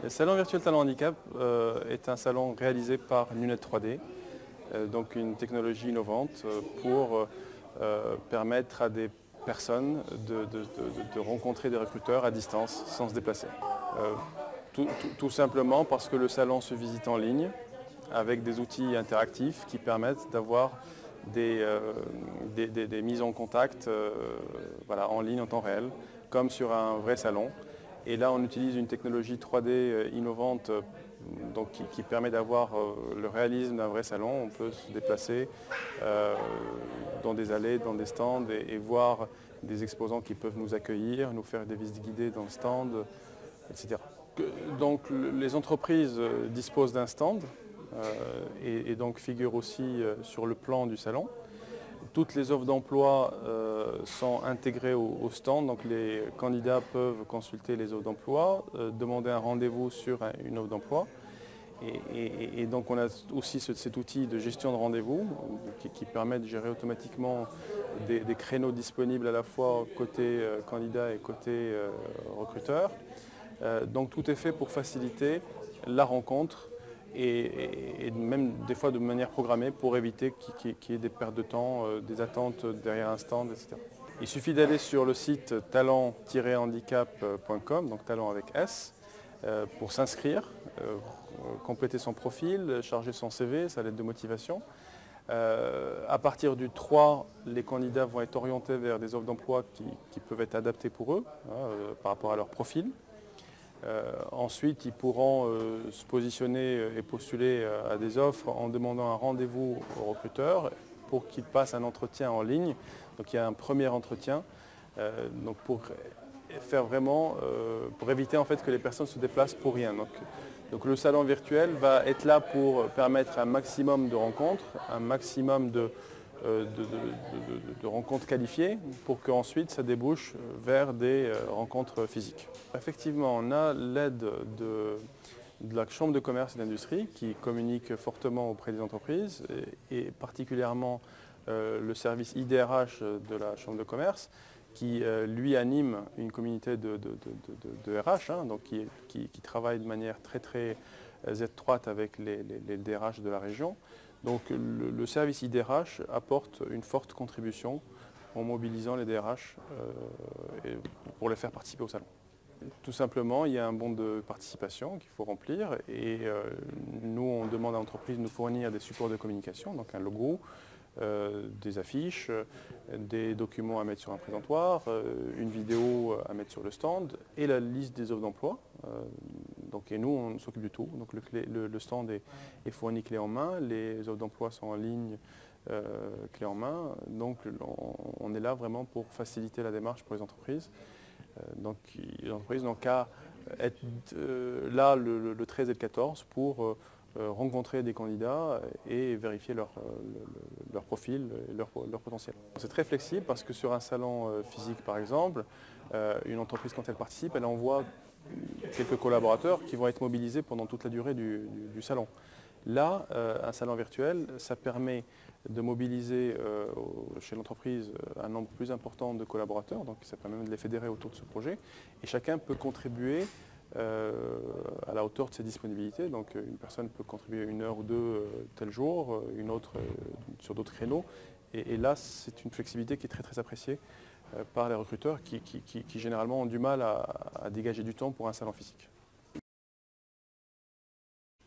Le Salon Virtuel Talent Handicap est un salon réalisé par Nunet 3D, donc une technologie innovante pour permettre à des personnes de rencontrer des recruteurs à distance sans se déplacer. Tout simplement parce que le salon se visite en ligne avec des outils interactifs qui permettent d'avoir des mises en contact voilà, en ligne en temps réel, comme sur un vrai salon. Et là, on utilise une technologie 3D innovante donc, qui permet d'avoir le réalisme d'un vrai salon. On peut se déplacer dans des allées, dans des stands et voir des exposants qui peuvent nous accueillir, nous faire des visites guidées dans le stand, etc. Donc les entreprises disposent d'un stand et donc figurent aussi sur le plan du salon. Toutes les offres d'emploi sont intégrées au stand, donc les candidats peuvent consulter les offres d'emploi, demander un rendez-vous sur une offre d'emploi. Et donc on a aussi cet outil de gestion de rendez-vous qui permet de gérer automatiquement des créneaux disponibles à la fois côté candidat et côté recruteur. Donc tout est fait pour faciliter la rencontre et même des fois de manière programmée pour éviter qu'il y ait des pertes de temps, des attentes derrière un stand, etc. Il suffit d'aller sur le site talent-handicap.com, donc talent avec S, pour s'inscrire, compléter son profil, charger son CV, sa lettre de motivation. À partir du 3, les candidats vont être orientés vers des offres d'emploi qui peuvent être adaptées pour eux, par rapport à leur profil. Ensuite, ils pourront se positionner et postuler à des offres en demandant un rendez-vous au recruteur pour qu'il passe un entretien en ligne. Donc il y a un premier entretien donc pour faire vraiment, pour éviter en fait que les personnes se déplacent pour rien. Donc le salon virtuel va être là pour permettre un maximum de rencontres, un maximum de rencontres qualifiées pour qu'ensuite ça débouche vers des rencontres physiques. Effectivement, on a l'aide de la Chambre de commerce et d'industrie qui communique fortement auprès des entreprises et particulièrement le service IDRH de la Chambre de commerce qui lui anime une communauté de RH, donc qui travaille de manière très étroite avec les DRH de la région. Donc le service IDRH apporte une forte contribution en mobilisant les DRH pour les faire participer au salon. Tout simplement, il y a un bon de participation qu'il faut remplir et nous, on demande à l'entreprise de nous fournir des supports de communication, donc un logo, des affiches, des documents à mettre sur un présentoir, une vidéo à mettre sur le stand et la liste des offres d'emploi. Et nous, on s'occupe du tout. Donc le stand est fourni clé en main, les offres d'emploi sont en ligne clé en main. Donc on est là vraiment pour faciliter la démarche pour les entreprises. Donc les entreprises n'ont qu'à être là le 13 et le 14 pour rencontrer des candidats et vérifier leur profil et leur potentiel. C'est très flexible parce que sur un salon physique par exemple, une entreprise quand elle participe, elle envoie quelques collaborateurs qui vont être mobilisés pendant toute la durée du salon. Là, un salon virtuel, ça permet de mobiliser chez l'entreprise un nombre plus important de collaborateurs, donc ça permet même de les fédérer autour de ce projet, et chacun peut contribuer à la hauteur de ses disponibilités. Donc une personne peut contribuer 1 heure ou 2 tel jour, une autre sur d'autres créneaux, et là c'est une flexibilité qui est très appréciée par les recruteurs qui généralement ont du mal à dégager du temps pour un salon physique.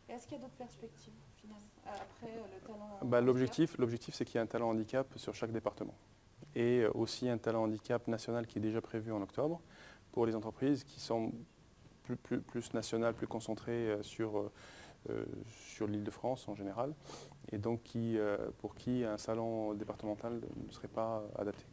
Est-ce qu'il y a d'autres perspectives finalement après le talent L'objectif c'est qu'il y ait un talent handicap sur chaque département et aussi un talent handicap national qui est déjà prévu en octobre pour les entreprises qui sont plus nationales, plus concentrées sur l'Île-de-France en général et donc pour qui un salon départemental ne serait pas adapté.